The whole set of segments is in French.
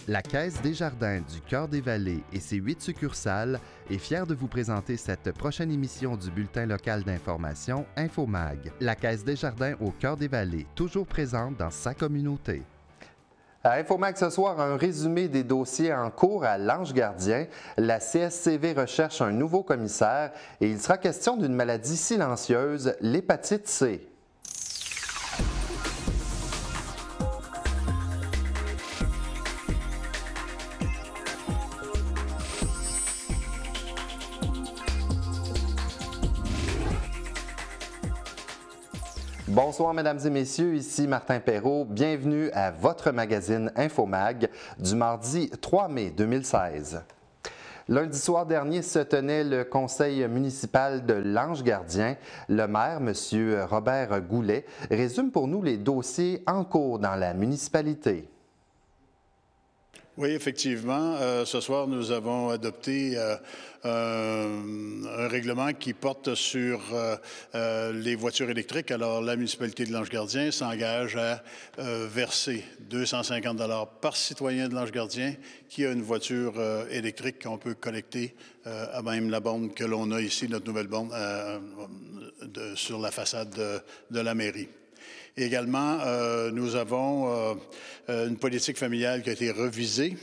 La Caisse Desjardins du Cœur-des-Vallées et ses 8 succursales est fière de vous présenter cette prochaine émission du bulletin local d'information InfoMag. La Caisse Desjardins au Cœur-des-Vallées, toujours présente dans sa communauté. À InfoMag ce soir, un résumé des dossiers en cours à l'Ange Gardien. La CSCV recherche un nouveau commissaire et il sera question d'une maladie silencieuse, l'hépatite C. Bonsoir, mesdames et messieurs, ici Martin Perrault. Bienvenue à votre magazine InfoMag du mardi 3 mai 2016. Lundi soir dernier se tenait le conseil municipal de l'Ange Gardien. Le maire, M. Robert Goulet, résume pour nous les dossiers en cours dans la municipalité. Oui, effectivement. Ce soir, nous avons adopté un règlement qui porte sur les voitures électriques. Alors, la municipalité de l'Ange Gardien s'engage à verser 250 $ par citoyen de l'Ange Gardien qui a une voiture électrique qu'on peut collecter à même la borne que l'on a ici, notre nouvelle borne, sur la façade de la mairie. Également, nous avons une politique familiale qui a été revisée.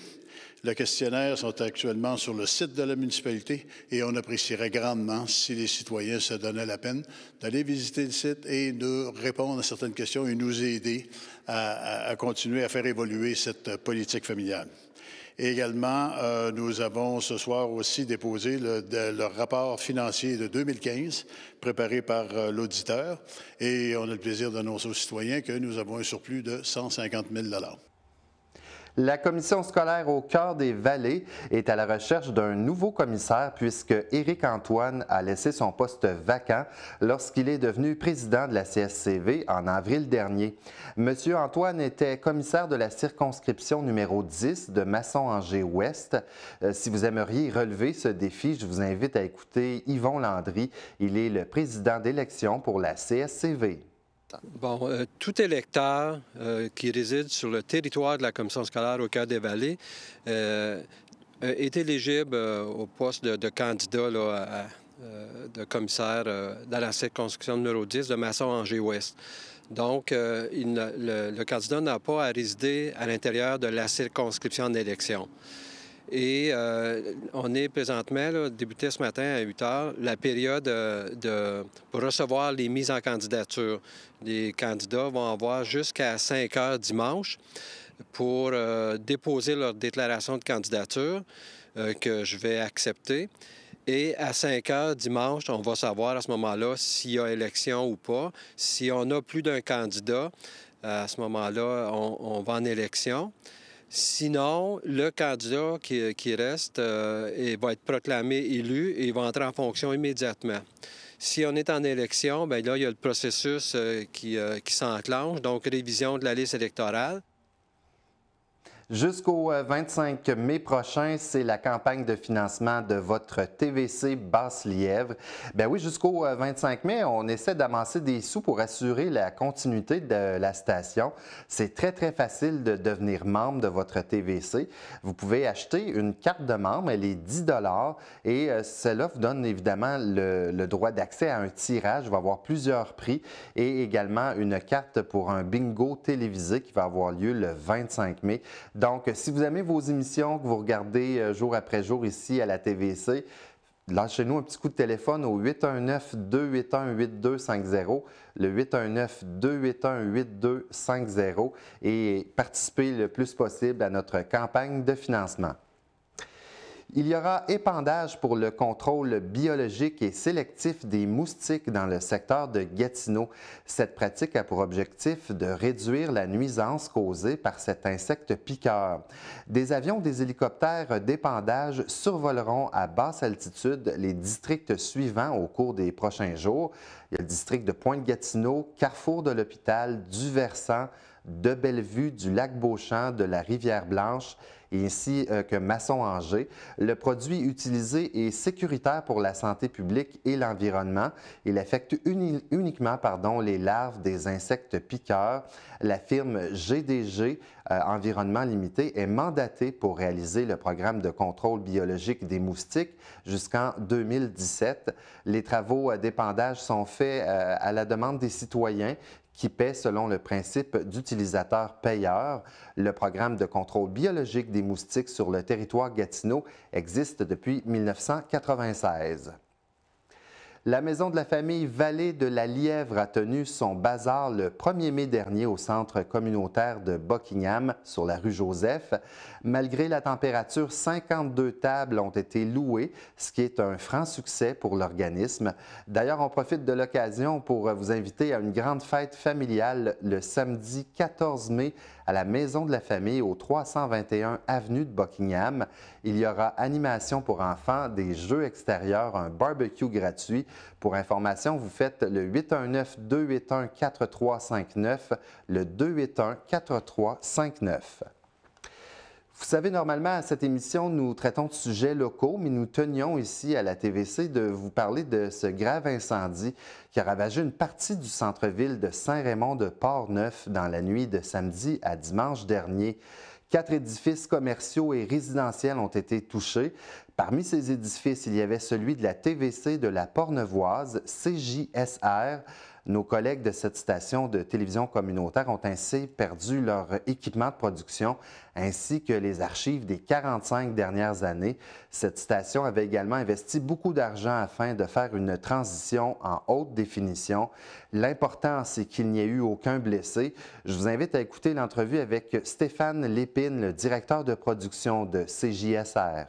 Les questionnaires sont actuellement sur le site de la municipalité et on apprécierait grandement si les citoyens se donnaient la peine d'aller visiter le site et de répondre à certaines questions et nous aider à continuer à faire évoluer cette politique familiale. Et également, nous avons ce soir aussi déposé le rapport financier de 2015 préparé par l'auditeur et on a le plaisir d'annoncer aux citoyens que nous avons un surplus de 150 000 $. La commission scolaire au Cœur-des-Vallées est à la recherche d'un nouveau commissaire puisque Éric Antoine a laissé son poste vacant lorsqu'il est devenu président de la CSCV en avril dernier. Monsieur Antoine était commissaire de la circonscription numéro 10 de Masson-Angers-Ouest. Si vous aimeriez relever ce défi, je vous invite à écouter Yvon Landry. Il est le président d'élection pour la CSCV. Bon, tout électeur qui réside sur le territoire de la commission scolaire au Cœur-des-Vallées est éligible au poste de candidat là, de commissaire dans la circonscription numéro 10 de Masson-Angers-Ouest. Donc, le candidat n'a pas à résider à l'intérieur de la circonscription en élection. Et on est présentement, là, débuté ce matin à 8 heures, la période pour recevoir les mises en candidature. Les candidats vont avoir jusqu'à 5 heures dimanche pour déposer leur déclaration de candidature que je vais accepter. Et à 5 heures dimanche, on va savoir à ce moment-là s'il y a élection ou pas. Si on a plus d'un candidat, à ce moment-là, on va en élection. Sinon, le candidat qui reste va être proclamé élu et il va entrer en fonction immédiatement. Si on est en élection, bien là, il y a le processus qui s'enclenche, donc révision de la liste électorale. Jusqu'au 25 mai prochain, c'est la campagne de financement de votre TVC Basse-Lièvre. Bien oui, jusqu'au 25 mai, on essaie d'amasser des sous pour assurer la continuité de la station. C'est très, très facile de devenir membre de votre TVC. Vous pouvez acheter une carte de membre, elle est 10 $ et cela vous donne évidemment le droit d'accès à un tirage. Il va y avoir plusieurs prix et également une carte pour un bingo télévisé qui va avoir lieu le 25 mai. Donc, si vous aimez vos émissions que vous regardez jour après jour ici à la TVC, lâchez-nous un petit coup de téléphone au 819-281-8250, le 819-281-8250 et participez le plus possible à notre campagne de financement. Il y aura épandage pour le contrôle biologique et sélectif des moustiques dans le secteur de Gatineau. Cette pratique a pour objectif de réduire la nuisance causée par cet insecte piqueur. Des avions, des hélicoptères d'épandage survoleront à basse altitude les districts suivants au cours des prochains jours. Il y a le district de Pointe-Gatineau, Carrefour de l'Hôpital, du Versant, de Bellevue, du Lac-Beauchamp, de la Rivière-Blanche, ainsi que Masson-Angers. Le produit utilisé est sécuritaire pour la santé publique et l'environnement. Il affecte uniquement les larves des insectes piqueurs. La firme GDG Environnement Limité est mandatée pour réaliser le programme de contrôle biologique des moustiques jusqu'en 2017. Les travaux d'épandage sont faits à la demande des citoyens qui paie selon le principe d'utilisateur-payeur. Le programme de contrôle biologique des moustiques sur le territoire Gatineau existe depuis 1996. La Maison de la famille Vallée de la Lièvre a tenu son bazar le 1er mai dernier au centre communautaire de Buckingham, sur la rue Joseph. Malgré la température, 52 tables ont été louées, ce qui est un franc succès pour l'organisme. D'ailleurs, on profite de l'occasion pour vous inviter à une grande fête familiale le samedi 14 mai à la Maison de la famille au 321 avenue de Buckingham. Il y aura animation pour enfants, des jeux extérieurs, un barbecue gratuit. Pour information, vous faites le 819-281-4359, le 281-4359. Vous savez, normalement, à cette émission, nous traitons de sujets locaux, mais nous tenions ici à la TVC de vous parler de ce grave incendie qui a ravagé une partie du centre-ville de Saint-Raymond-de-Port-Neuf dans la nuit de samedi à dimanche dernier. 4 édifices commerciaux et résidentiels ont été touchés. Parmi ces édifices, il y avait celui de la TVC de la Portnevoise, CJSR. Nos collègues de cette station de télévision communautaire ont ainsi perdu leur équipement de production ainsi que les archives des 45 dernières années. Cette station avait également investi beaucoup d'argent afin de faire une transition en haute définition. L'important, c'est qu'il n'y ait eu aucun blessé. Je vous invite à écouter l'entrevue avec Stéphane Lépine, le directeur de production de CJSR.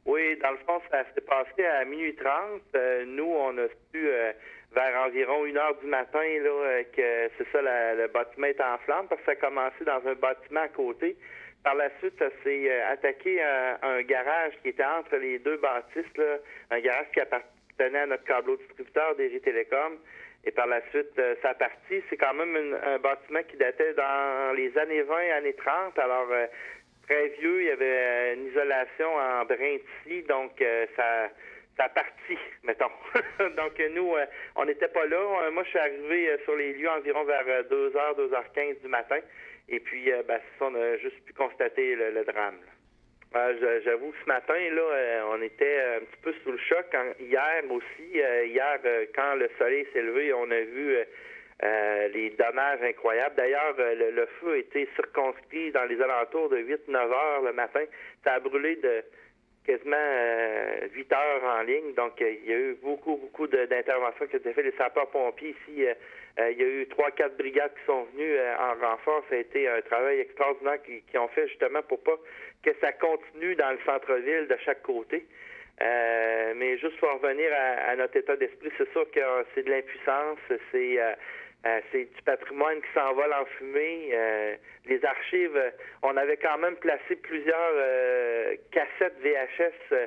Oui, dans le fond, ça s'est passé à minuit 30. Nous, on a su vers environ 1h du matin là, que c'est ça, le bâtiment est en flammes parce que ça a commencé dans un bâtiment à côté. Par la suite, ça s'est attaqué à un garage qui était entre les deux bâtisses, là, un garage qui appartenait à notre câbleau distributeur d'Éry Télécom. Et par la suite, ça a parti. C'est quand même un bâtiment qui datait dans les années 20, années 30. Alors, très vieux, il y avait une isolation en brin ici, donc ça a parti, mettons. Donc nous, on n'était pas là. Moi, je suis arrivé sur les lieux environ vers 2h, 2h15 du matin. Et puis, on a juste pu constater le drame. J'avoue, ce matin, là, on était un petit peu sous le choc. Hier aussi, quand le soleil s'est levé, on a vu les dommages incroyables. D'ailleurs, le feu a été circonscrit dans les alentours de 8-9 heures le matin. Ça a brûlé de quasiment 8 heures en ligne. Donc, il y a eu beaucoup d'interventions qui ont été faites. Les sapeurs-pompiers ici, il y a eu 3-4 brigades qui sont venues en renfort. Ça a été un travail extraordinaire qu'ils ont fait justement pour pas que ça continue dans le centre-ville de chaque côté. Mais juste pour revenir à notre état d'esprit, c'est sûr que c'est de l'impuissance, c'est du patrimoine qui s'envole en fumée. Les archives, on avait quand même placé plusieurs cassettes VHS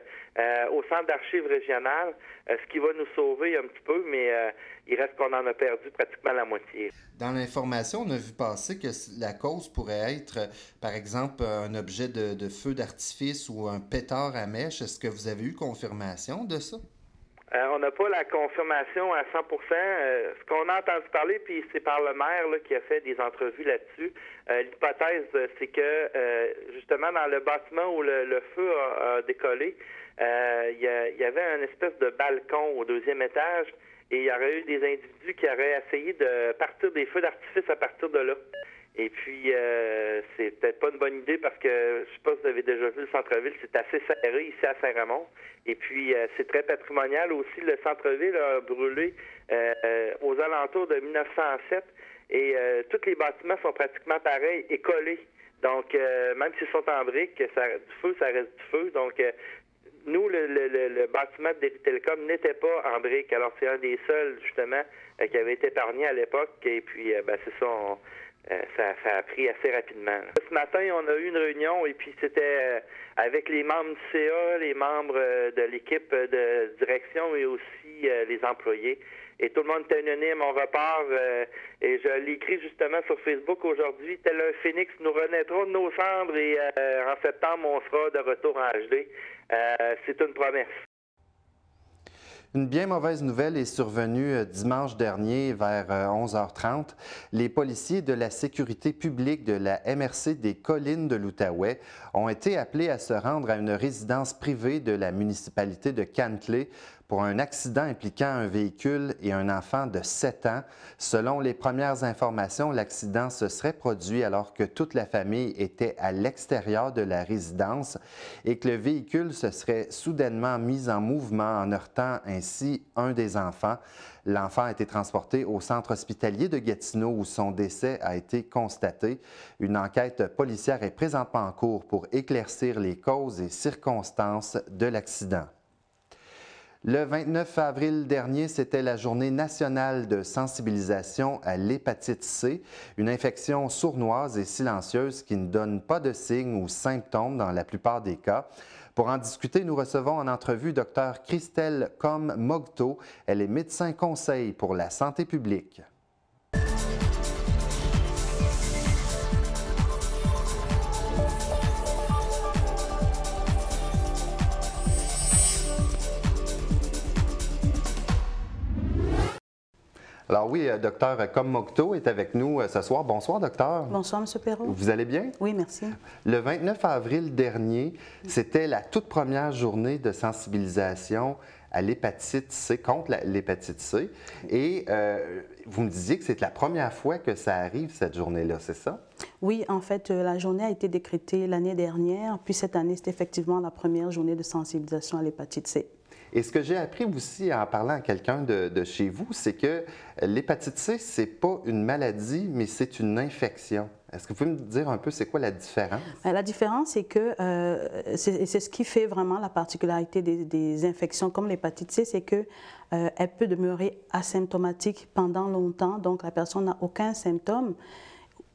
au centre d'archives régionales, ce qui va nous sauver un petit peu, mais il reste qu'on en a perdu pratiquement la moitié. Dans l'information, on a vu passer que la cause pourrait être, par exemple, un objet de feu d'artifice ou un pétard à mèche. Est-ce que vous avez eu confirmation de ça? On n'a pas la confirmation à 100%. Ce qu'on a entendu parler, puis c'est par le maire là, qui a fait des entrevues là-dessus, l'hypothèse, c'est que justement dans le bâtiment où le feu a décollé, il y avait une espèce de balcon au 2e étage et il y aurait eu des individus qui auraient essayé de partir des feux d'artifice à partir de là. Et puis, c'est peut-être pas une bonne idée parce que, je sais pas si vous avez déjà vu le centre-ville, c'est assez serré ici à Saint-Raymond. Et puis, c'est très patrimonial aussi. Le centre-ville a brûlé aux alentours de 1907 et tous les bâtiments sont pratiquement pareils et collés. Donc, même s'ils sont en briques, du feu, ça reste du feu. Donc, nous, le bâtiment d'Éry Télécom n'était pas en briques. Alors, c'est un des seuls, justement, qui avait été épargné à l'époque. Et puis, c'est ça, ça a pris assez rapidement. Ce matin, on a eu une réunion et puis c'était avec les membres du CA, les membres de l'équipe de direction et aussi les employés. et tout le monde est unanime, on repart. Et je l'ai écrit justement sur Facebook aujourd'hui, tel un phénix, nous renaîtrons de nos cendres et en septembre, on sera de retour en HD. C'est une promesse. Une bien mauvaise nouvelle est survenue dimanche dernier vers 11h30. Les policiers de la sécurité publique de la MRC des Collines de l'Outaouais ont été appelés à se rendre à une résidence privée de la municipalité de Cantley pour un accident impliquant un véhicule et un enfant de 7 ans. Selon les premières informations, l'accident se serait produit alors que toute la famille était à l'extérieur de la résidence et que le véhicule se serait soudainement mis en mouvement en heurtant ainsi un des enfants. L'enfant a été transporté au centre hospitalier de Gatineau où son décès a été constaté. Une enquête policière est présentement en cours pour éclaircir les causes et circonstances de l'accident. Le 29 avril dernier, c'était la journée nationale de sensibilisation à l'hépatite C, une infection sournoise et silencieuse qui ne donne pas de signes ou symptômes dans la plupart des cas. Pour en discuter, nous recevons en entrevue Dr Christelle Combes-Mogto. Elle est médecin conseil pour la santé publique. Alors oui, docteur Combes-Mogto est avec nous ce soir. Bonsoir, docteur. Bonsoir, M. Perrault. Vous allez bien? Oui, merci. Le 29 avril dernier, c'était la toute première journée de sensibilisation à l'hépatite C, contre l'hépatite C. Et vous me disiez que c'est la première fois que ça arrive, cette journée-là, c'est ça? Oui, en fait, la journée a été décrétée l'année dernière, puis cette année, c'est effectivement la première journée de sensibilisation à l'hépatite C. Et ce que j'ai appris aussi en parlant à quelqu'un de chez vous, c'est que l'hépatite C, ce n'est pas une maladie, mais c'est une infection. Est-ce que vous pouvez me dire un peu c'est quoi la différence? La différence, c'est que c'est ce qui fait vraiment la particularité des infections comme l'hépatite C, c'est qu'elle peut demeurer asymptomatique pendant longtemps, donc la personne n'a aucun symptôme,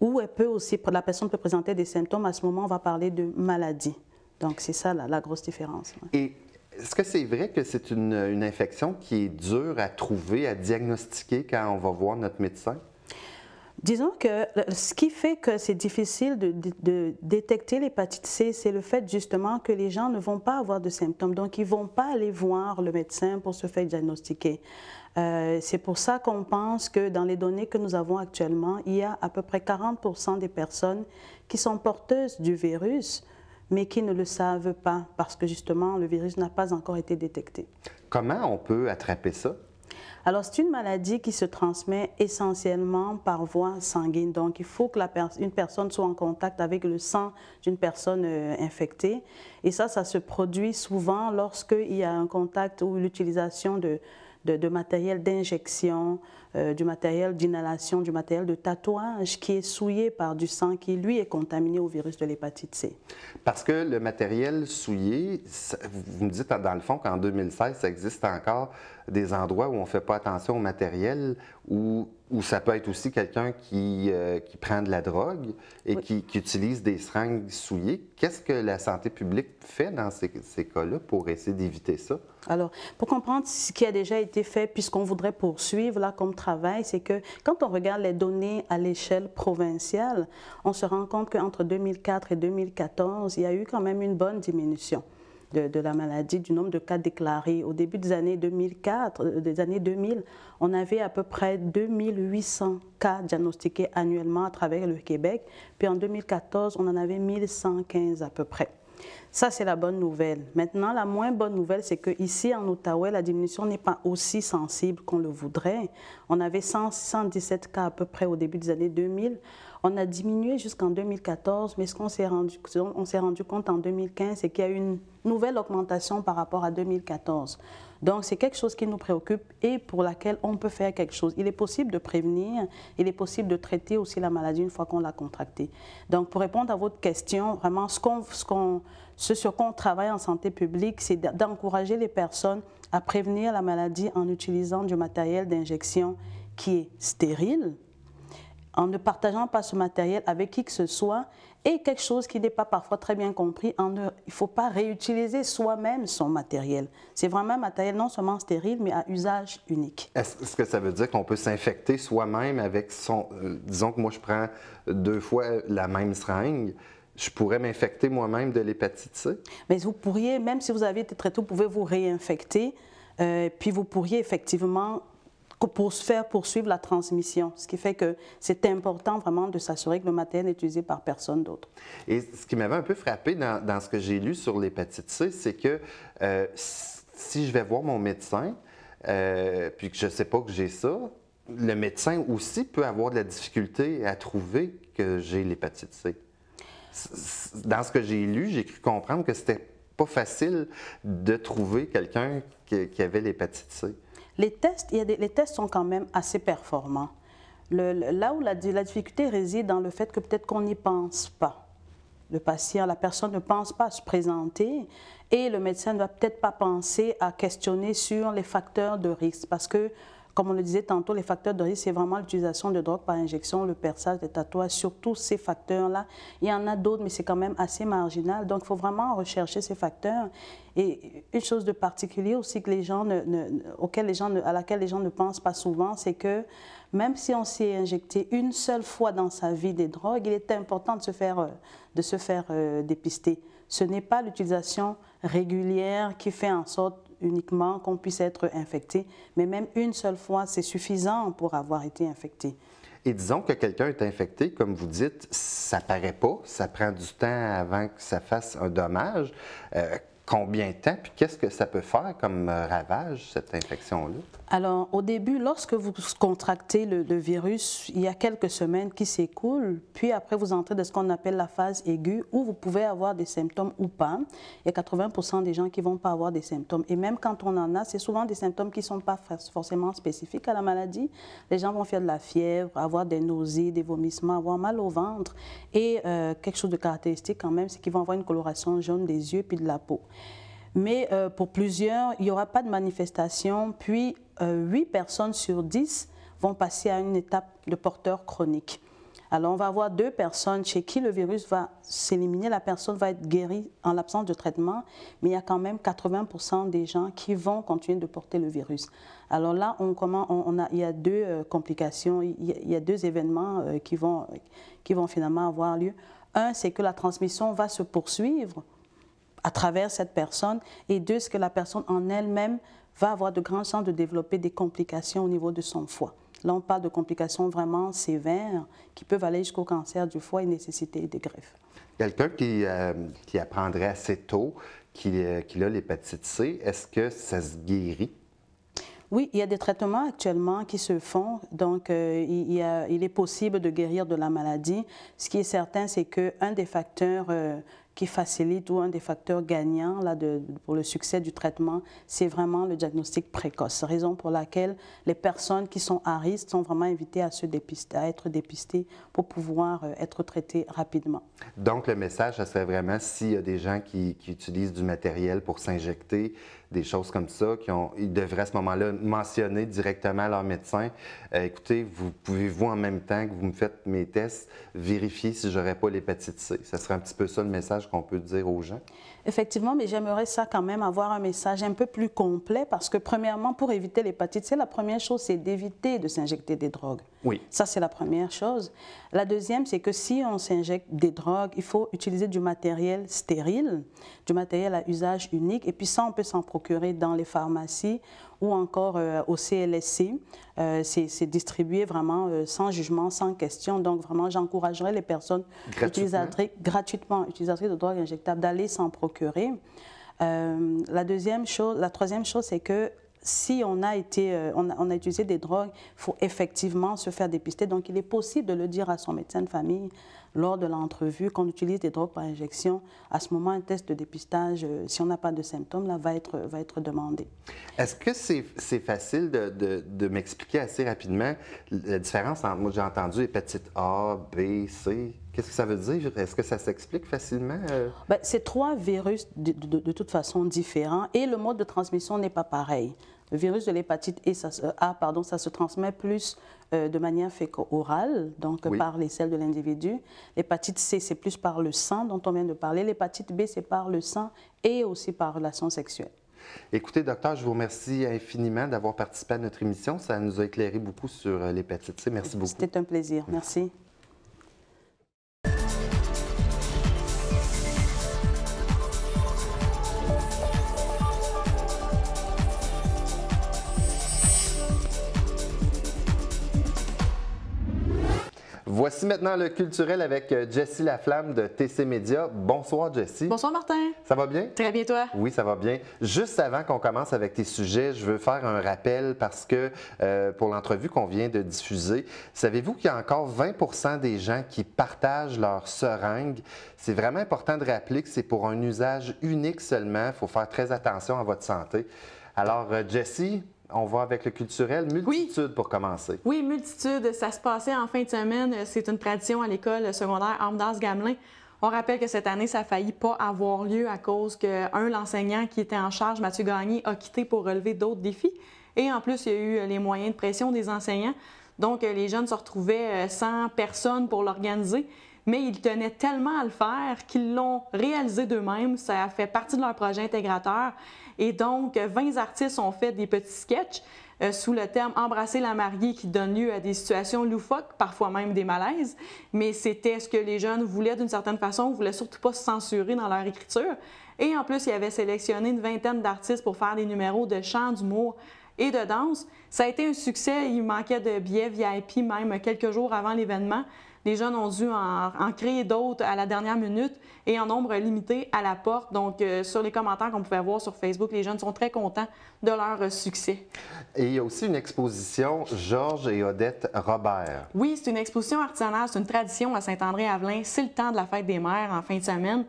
ou elle peut aussi, la personne peut présenter des symptômes, à ce moment on va parler de maladie. Donc c'est ça la grosse différence. Et est-ce que c'est vrai que c'est une infection qui est dure à trouver, à diagnostiquer quand on va voir notre médecin? Disons que ce qui fait que c'est difficile de détecter l'hépatite C, c'est le fait justement que les gens ne vont pas avoir de symptômes. Donc, ils ne vont pas aller voir le médecin pour se faire diagnostiquer. C'est pour ça qu'on pense que dans les données que nous avons actuellement, il y a à peu près 40% des personnes qui sont porteuses du virus, mais qui ne le savent pas parce que justement le virus n'a pas encore été détecté. Comment on peut attraper ça? Alors c'est une maladie qui se transmet essentiellement par voie sanguine. Donc il faut que une personne soit en contact avec le sang d'une personne infectée. Et ça se produit souvent lorsqu'il y a un contact ou l'utilisation de matériel d'injection, du matériel d'inhalation, du matériel de tatouage qui est souillé par du sang qui, lui, est contaminé au virus de l'hépatite C. Parce que le matériel souillé, vous me dites dans le fond qu'en 2016, ça existe encore des endroits où on ne fait pas attention au matériel, où ça peut être aussi quelqu'un qui prend de la drogue et qui utilise des seringues souillées. Qu'est-ce que la santé publique fait dans ces cas-là pour essayer d'éviter ça? Alors, pour comprendre ce qui a déjà été fait, puisqu'on voudrait poursuivre là comme travail, c'est que quand on regarde les données à l'échelle provinciale, on se rend compte qu'entre 2004 et 2014, il y a eu quand même une bonne diminution de la maladie, du nombre de cas déclarés. Au début des années 2000, on avait à peu près 2800 cas diagnostiqués annuellement à travers le Québec. Puis en 2014, on en avait 1115 à peu près. Ça, c'est la bonne nouvelle. Maintenant, la moins bonne nouvelle, c'est qu'ici, en Outaouais, la diminution n'est pas aussi sensible qu'on le voudrait. On avait 117 cas à peu près au début des années 2000. On a diminué jusqu'en 2014, mais ce qu'on s'est rendu compte en 2015, c'est qu'il y a eu une nouvelle augmentation par rapport à 2014. Donc, c'est quelque chose qui nous préoccupe et pour laquelle on peut faire quelque chose. Il est possible de prévenir, il est possible de traiter aussi la maladie une fois qu'on l'a contractée. Donc, pour répondre à votre question, vraiment, ce sur quoi on travaille en santé publique, c'est d'encourager les personnes à prévenir la maladie en utilisant du matériel d'injection qui est stérile, en ne partageant pas ce matériel avec qui que ce soit. Et quelque chose qui n'est pas parfois très bien compris, il ne faut pas réutiliser soi-même son matériel. C'est vraiment un matériel non seulement stérile, mais à usage unique. Est-ce que ça veut dire qu'on peut s'infecter soi-même avec son... disons que moi, je prends 2 fois la même seringue, je pourrais m'infecter moi-même de l'hépatite C? Mais vous pourriez, même si vous avez été traité, vous pouvez vous réinfecter, puis vous pourriez effectivement... pour se faire poursuivre la transmission. Ce qui fait que c'est important vraiment de s'assurer que le matériel est utilisé par personne d'autre. Et ce qui m'avait un peu frappé dans ce que j'ai lu sur l'hépatite C, c'est que si je vais voir mon médecin, puis que je ne sais pas que j'ai ça, le médecin aussi peut avoir de la difficulté à trouver que j'ai l'hépatite C. Dans ce que j'ai lu, j'ai cru comprendre que c'était pas facile de trouver quelqu'un qui avait l'hépatite C. Les tests sont quand même assez performants. Là où la difficulté réside dans le fait que peut-être qu'on n'y pense pas. Le patient, la personne ne pense pas à se présenter et le médecin ne va peut-être pas penser à questionner sur les facteurs de risque. Parce que, comme on le disait tantôt, les facteurs de risque, c'est vraiment l'utilisation de drogue par injection, le perçage des tatouages, surtout ces facteurs-là. Il y en a d'autres, mais c'est quand même assez marginal. Donc, il faut vraiment rechercher ces facteurs. Et une chose de particulier aussi que à laquelle les gens ne pensent pas souvent, c'est que même si on s'est injecté une seule fois dans sa vie des drogues, il est important de se faire dépister. Ce n'est pas l'utilisation régulière qui fait en sorte uniquement qu'on puisse être infecté, mais même une seule fois, c'est suffisant pour avoir été infecté. Et disons que quelqu'un est infecté, comme vous dites, ça paraît pas, ça prend du temps avant que ça fasse un dommage. Combien de temps, puis qu'est-ce que ça peut faire comme ravage, cette infection-là? Alors, au début, lorsque vous contractez le virus, il y a quelques semaines qui s'écoulent, puis après, vous entrez dans ce qu'on appelle la phase aiguë, où vous pouvez avoir des symptômes ou pas. Il y a 80% des gens qui ne vont pas avoir des symptômes. Et même quand on en a, c'est souvent des symptômes qui ne sont pas forcément spécifiques à la maladie. Les gens vont faire de la fièvre, avoir des nausées, des vomissements, avoir mal au ventre. Et quelque chose de caractéristique quand même, c'est qu'ils vont avoir une coloration jaune des yeux puis de la peau. Mais pour plusieurs, il n'y aura pas de manifestation, puis 8 personnes sur 10 vont passer à une étape de porteur chronique. Alors, on va avoir 2 personnes chez qui le virus va s'éliminer, la personne va être guérie en l'absence de traitement, mais il y a quand même 80% des gens qui vont continuer de porter le virus. Alors là, il y a 2 complications, il y a 2 événements qui vont finalement avoir lieu. Un, c'est que la transmission va se poursuivre à travers cette personne, et 2, c'est que la personne en elle-même va avoir de grandes chances de développer des complications au niveau de son foie. Là, on parle de complications vraiment sévères qui peuvent aller jusqu'au cancer du foie et nécessiter des greffes. Quelqu'un qui apprendrait assez tôt qu'il a l'hépatite C, est-ce que ça se guérit? Oui, il y a des traitements actuellement qui se font, donc il est possible de guérir de la maladie. Ce qui est certain, c'est qu'un des facteurs qui facilite ou un des facteurs gagnants pour le succès du traitement, c'est vraiment le diagnostic précoce. Raison pour laquelle les personnes qui sont à risque sont vraiment invitées à être dépistées pour pouvoir être traitées rapidement. Donc, le message, ça serait vraiment s'il y a des gens qui utilisent du matériel pour s'injecter, des choses comme ça, ils devraient à ce moment-là mentionner directement à leur médecin, écoutez, vous pouvez-vous en même temps que vous me faites mes tests, vérifier si je n'aurais pas l'hépatite C. Ça serait un petit peu ça le message qu'on peut dire aux gens? Effectivement, mais j'aimerais ça quand même avoir un message un peu plus complet parce que premièrement, pour éviter l'hépatite C, la première chose, c'est d'éviter de s'injecter des drogues. Oui. Ça, c'est la première chose. La deuxième, c'est que si on s'injecte des drogues, il faut utiliser du matériel stérile, du matériel à usage unique. Et puis ça, on peut s'en procurer dans les pharmacies ou encore au CLSC. C'est distribué vraiment sans jugement, sans question. Donc vraiment, j'encouragerais les personnes utilisatrices de drogues injectables d'aller s'en procurer. La troisième chose, c'est que si on a utilisé des drogues, il faut effectivement se faire dépister. Donc, il est possible de le dire à son médecin de famille lors de l'entrevue qu'on utilise des drogues par injection. À ce moment, un test de dépistage, si on n'a pas de symptômes, là, va être demandé. Est-ce que c'est facile de m'expliquer assez rapidement la différence entre, moi j'ai entendu hépatite A, B, C. Qu'est-ce que ça veut dire? Est-ce que ça s'explique facilement? C'est 3 virus de toute façon différents et le mode de transmission n'est pas pareil. Le virus de l'hépatite A, pardon, ça se transmet plus de manière féco-orale, donc par les selles de l'individu. L'hépatite C, c'est plus par le sang dont on vient de parler. L'hépatite B, c'est par le sang et aussi par relation sexuelle. Écoutez, docteur, je vous remercie infiniment d'avoir participé à notre émission. Ça nous a éclairé beaucoup sur l'hépatite C. Merci beaucoup. C'était un plaisir. Merci. Voici maintenant le culturel avec Jessie Laflamme de TC Média. Bonsoir, Jessie. Bonsoir, Martin. Ça va bien? Très bien, toi? Oui, ça va bien. Juste avant qu'on commence avec tes sujets, je veux faire un rappel parce que pour l'entrevue qu'on vient de diffuser, savez-vous qu'il y a encore 20 des gens qui partagent leur seringue? C'est vraiment important de rappeler que c'est pour un usage unique seulement. Il faut faire très attention à votre santé. Alors, Jessie, on va avec le culturel. Multitude pour commencer. Oui, multitude. Ça se passait en fin de semaine. C'est une tradition à l'école secondaire Armdas-Gamelin. On rappelle que cette année, ça a failli pas avoir lieu à cause que, l'enseignant qui était en charge, Mathieu Gagné, a quitté pour relever d'autres défis. Et en plus, il y a eu les moyens de pression des enseignants. Donc, les jeunes se retrouvaient sans personne pour l'organiser. Mais ils tenaient tellement à le faire qu'ils l'ont réalisé d'eux-mêmes. Ça a fait partie de leur projet intégrateur. Et donc, 20 artistes ont fait des petits sketchs sous le terme « Embrasser la mariée » qui donne lieu à des situations loufoques, parfois même des malaises. Mais c'était ce que les jeunes voulaient d'une certaine façon. Ils ne voulaient surtout pas se censurer dans leur écriture. Et en plus, ils avaient sélectionné une vingtaine d'artistes pour faire des numéros de chant, d'humour et de danse. Ça a été un succès. Il manquait de billets VIP même quelques jours avant l'événement. Les jeunes ont dû en créer d'autres à la dernière minute et en nombre limité à la porte. Donc, sur les commentaires qu'on pouvait voir sur Facebook, les jeunes sont très contents de leur succès. Et il y a aussi une exposition Georges et Odette Robert. Oui, c'est une exposition artisanale, c'est une tradition à Saint-André-Avelin. C'est le temps de la fête des mères en fin de semaine.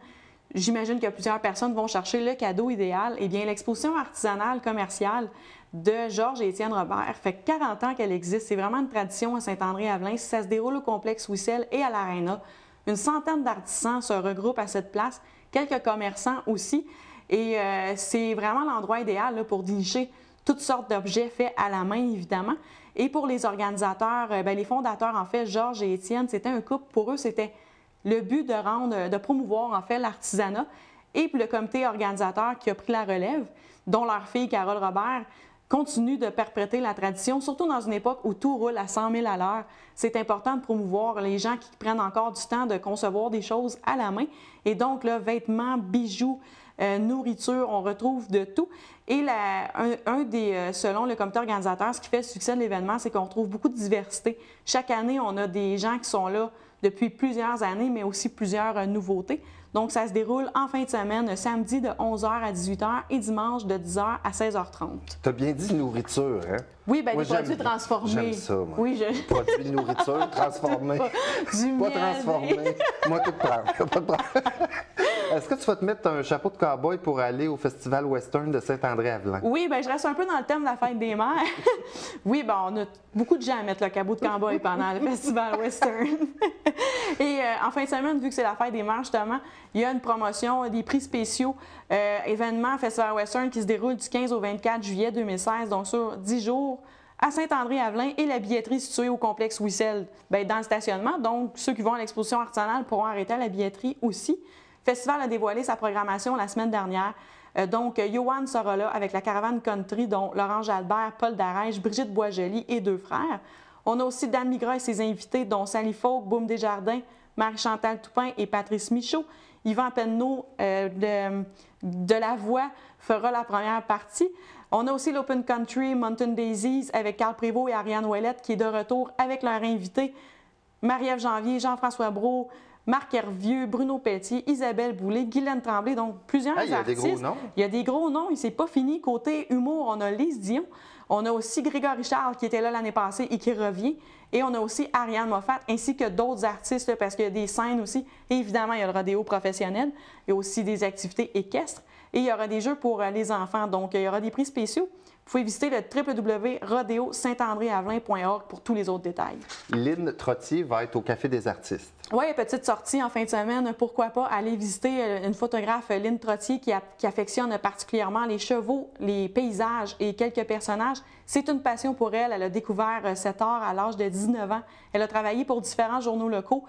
J'imagine que plusieurs personnes vont chercher le cadeau idéal. Eh bien, l'exposition artisanale commerciale de Georges et Étienne Robert fait 40 ans qu'elle existe. C'est vraiment une tradition à Saint-André-Avelin. Ça se déroule au complexe Wissel et à l'Arena. Une centaine d'artisans se regroupent à cette place, quelques commerçants aussi. Et c'est vraiment l'endroit idéal là, pour dénicher toutes sortes d'objets faits à la main, évidemment. Et pour les organisateurs, les fondateurs, en fait, Georges et Étienne, c'était un couple. Pour eux, c'était le but de promouvoir, en fait, l'artisanat. Et puis le comité organisateur qui a pris la relève, dont leur fille, Carole Robert, continue de perpétrer la tradition, surtout dans une époque où tout roule à 100 000 à l'heure. C'est important de promouvoir les gens qui prennent encore du temps de concevoir des choses à la main. Et donc, là, vêtements, bijoux, nourriture, on retrouve de tout. Et selon le comité organisateur, ce qui fait le succès de l'événement, c'est qu'on trouve beaucoup de diversité. Chaque année, on a des gens qui sont là depuis plusieurs années, mais aussi plusieurs nouveautés. Donc, ça se déroule en fin de semaine, samedi de 11h à 18h et dimanche de 10h à 16h30. Tu as bien dit nourriture, hein? Oui, bien, des produits transformés. J'aime ça, moi. Oui, Produits de nourriture transformés. Pas transformés. Moi, tout prendre. Est-ce que tu vas te mettre un chapeau de cow-boy pour aller au Festival Western de Saint-André-Avelin? Oui, bien, je reste un peu dans le thème de la fête des mères. Oui, bien, on a beaucoup de gens à mettre le chapeau de cow-boy pendant le Festival Western. Et en fin de semaine, vu que c'est la fête des mères, justement, il y a une promotion, des prix spéciaux, événement Festival Western qui se déroule du 15 au 24 juillet 2016, donc sur 10 jours, à Saint-André-Avelin, et la billetterie située au complexe Wissel, dans le stationnement. Donc, ceux qui vont à l'exposition artisanale pourront arrêter à la billetterie aussi. Le festival a dévoilé sa programmation la semaine dernière. Donc, Yoann sera là avec la caravane country, dont Laurent Jalbert, Paul Darèche, Brigitte Boisjoli et deux frères. On a aussi Dan Migras et ses invités, dont Sally Folk, Boum Desjardins, Marie-Chantal Toupin et Patrice Michaud. Yvan Penneau de La Voix fera la première partie. On a aussi l'Open Country Mountain Daisies avec Carl Prévost et Ariane Ouellette qui est de retour avec leurs invités. Marie-Ève Janvier, Jean-François Brault, Marc Hervieux, Bruno Pelletier, Isabelle Boulay, Guylaine Tremblay, donc plusieurs artistes. Il y a des gros noms. Il y a des gros noms, et c'est pas fini. Côté humour, on a Lise Dion, on a aussi Grégory Charles qui était là l'année passée et qui revient, et on a aussi Ariane Moffat, ainsi que d'autres artistes, parce qu'il y a des scènes aussi. Et évidemment, il y a le rodéo professionnel, il y a aussi des activités équestres, et il y aura des jeux pour les enfants, donc il y aura des prix spéciaux. Vous pouvez visiter le www.rodeo-saint-andré-avelin.org pour tous les autres détails. Lynn Trottier va être au Café des artistes. Oui, petite sortie en fin de semaine, pourquoi pas aller visiter une photographe, Lynn Trottier, qui affectionne particulièrement les chevaux, les paysages et quelques personnages. C'est une passion pour elle. Elle a découvert cet art à l'âge de 19 ans. Elle a travaillé pour différents journaux locaux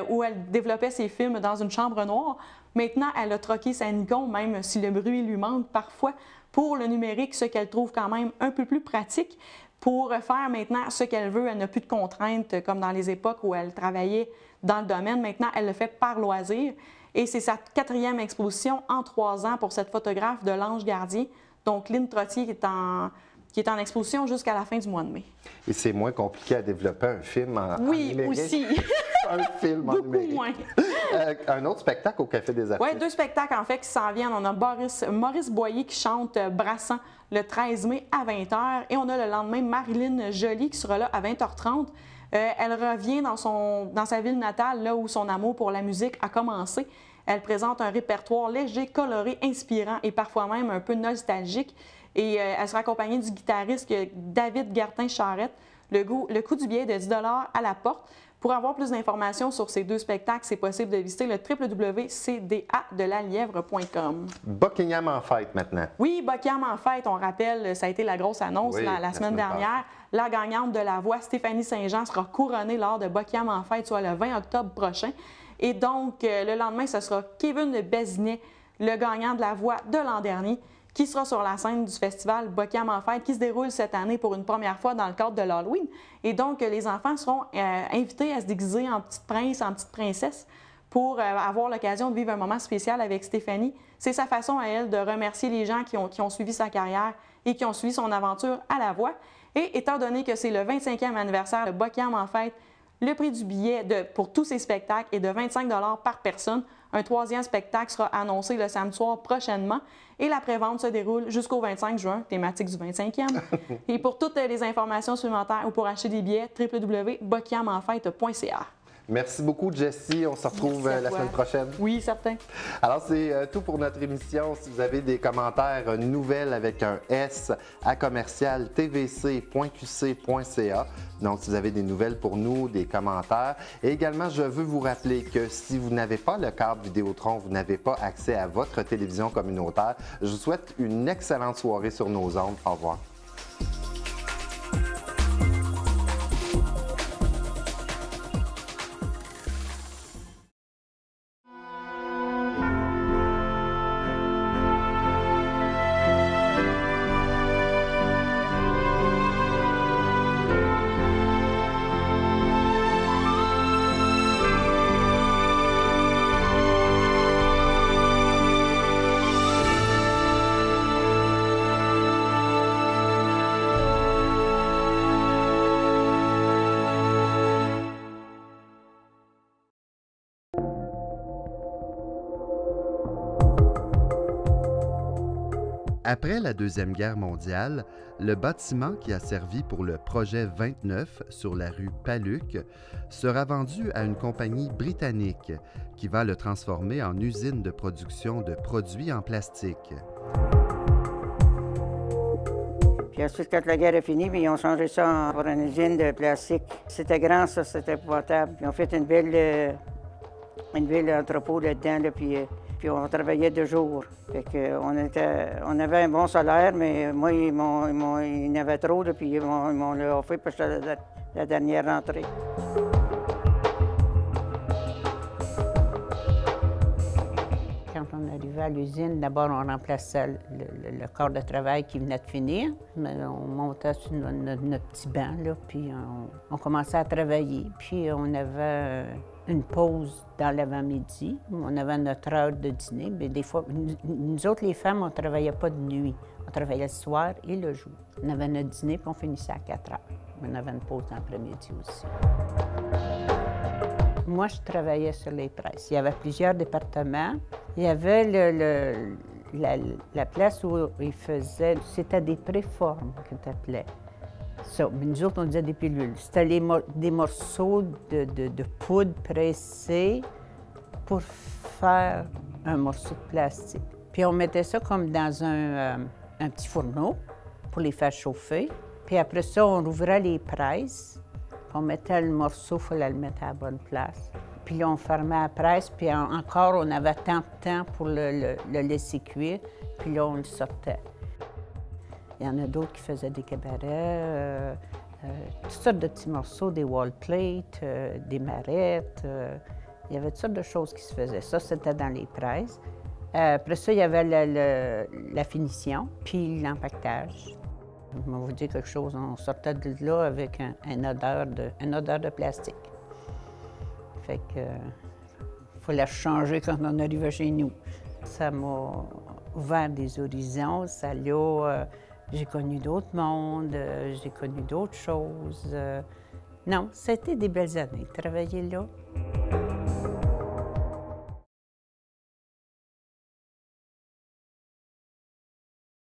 où elle développait ses films dans une chambre noire. Maintenant, elle a troqué sa Nikon, même si le bruit lui manque parfois, pour le numérique, ce qu'elle trouve quand même un peu plus pratique. Pour faire maintenant ce qu'elle veut, elle n'a plus de contraintes comme dans les époques où elle travaillait dans le domaine. Maintenant, elle le fait par loisir. Et c'est sa 4e exposition en 3 ans pour cette photographe de l'Ange Gardien. Donc, Lynn Trottier qui est en exposition jusqu'à la fin du mois de mai. Et c'est moins compliqué à développer un film en numérique. Oui, aussi. Un film en numérique. Beaucoup moins. Un autre spectacle au Café des Artistes. Oui, 2 spectacles en fait qui s'en viennent. On a Maurice Boyer qui chante Brassant le 13 mai à 20h et on a le lendemain Marilyn Joly qui sera là à 20h30. Elle revient dans sa ville natale, là où son amour pour la musique a commencé. Elle présente un répertoire léger, coloré, inspirant et parfois même un peu nostalgique. Et elle sera accompagnée du guitariste David Gartin-Charette. Le coût du billet est de 10 $ à la porte. Pour avoir plus d'informations sur ces 2 spectacles, c'est possible de visiter le www.cdadelièvre.com. Buckingham en fête maintenant. Oui, Buckingham en fête, on rappelle, ça a été la grosse annonce la semaine dernière. La gagnante de la voix, Stéphanie Saint-Jean, sera couronnée lors de Buckingham en fête, soit le 20 octobre prochain. Et donc, le lendemain, ce sera Kevin Bézinet, le gagnant de la voix de l'an dernier, qui sera sur la scène du festival Buckingham en fête, qui se déroule cette année pour une première fois dans le cadre de l'Halloween. Et donc, les enfants seront invités à se déguiser en petit prince, en petite princesse, pour avoir l'occasion de vivre un moment spécial avec Stéphanie. C'est sa façon à elle de remercier les gens qui ont suivi sa carrière et qui ont suivi son aventure à la voix. Et étant donné que c'est le 25e anniversaire de Buckingham en fête, le prix du billet pour tous ces spectacles est de 25 $ par personne. Un 3e spectacle sera annoncé le samedi soir prochainement et la prévente se déroule jusqu'au 25 juin, thématique du 25e. Et pour toutes les informations supplémentaires ou pour acheter des billets, www.buckinghaменfête.ca. Merci beaucoup, Jessie. On se retrouve la semaine prochaine. Oui, certain. Alors, c'est tout pour notre émission. Si vous avez des commentaires, nouvelles avec un S à commercial tvc.qc.ca. Donc, si vous avez des nouvelles pour nous, des commentaires. Et également, je veux vous rappeler que si vous n'avez pas le câble Vidéotron, vous n'avez pas accès à votre télévision communautaire, je vous souhaite une excellente soirée sur nos ondes. Au revoir. Après la Deuxième Guerre mondiale, le bâtiment qui a servi pour le projet 29 sur la rue Paluc sera vendu à une compagnie britannique qui va le transformer en usine de production de produits en plastique. Puis ensuite, quand la guerre est finie, ils ont changé ça pour une usine de plastique. C'était grand, ça, c'était épouvantable. Ils ont fait une belle entrepôt là-dedans, là, puis on travaillait 2 jours. Fait que on avait un bon salaire, mais moi, ils en avaient trop, là, puis ils m'ont offert parce que c'était la dernière rentrée. Quand on arrivait à l'usine, d'abord, on remplaçait le corps de travail qui venait de finir. On montait sur notre petit banc, là, puis on commençait à travailler. Puis on avait une pause dans l'avant-midi. On avait notre heure de dîner. Mais des fois, nous autres, les femmes, on ne travaillait pas de nuit. On travaillait le soir et le jour. On avait notre dîner, puis on finissait à 4 heures. On avait une pause dans l'après-midi aussi. Moi, je travaillais sur les presses. Il y avait plusieurs départements. Il y avait la place où ils faisaient... C'était des préformes que tu appelais. Ça, mais nous autres, on disait des pilules. C'était des morceaux de poudre pressée pour faire un morceau de plastique. Puis on mettait ça comme dans un petit fourneau pour les faire chauffer. Puis après ça, on ouvrait les presses. On mettait le morceau, il fallait le mettre à la bonne place. Puis là, on fermait la presse, puis encore, on avait tant de temps pour le laisser cuire, puis là, on le sortait. Il y en a d'autres qui faisaient des cabarets, toutes sortes de petits morceaux, des wall plates, des marettes. Il y avait toutes sortes de choses qui se faisaient. Ça, c'était dans les presses. Après ça, il y avait la finition, puis l'empaquetage. Je vais vous dire quelque chose, on sortait de là avec une odeur de plastique. Fait que il fallait changer quand on arrivait chez nous. Ça m'a ouvert des horizons, j'ai connu d'autres mondes, j'ai connu d'autres choses. Non, c'était des belles années, travailler là.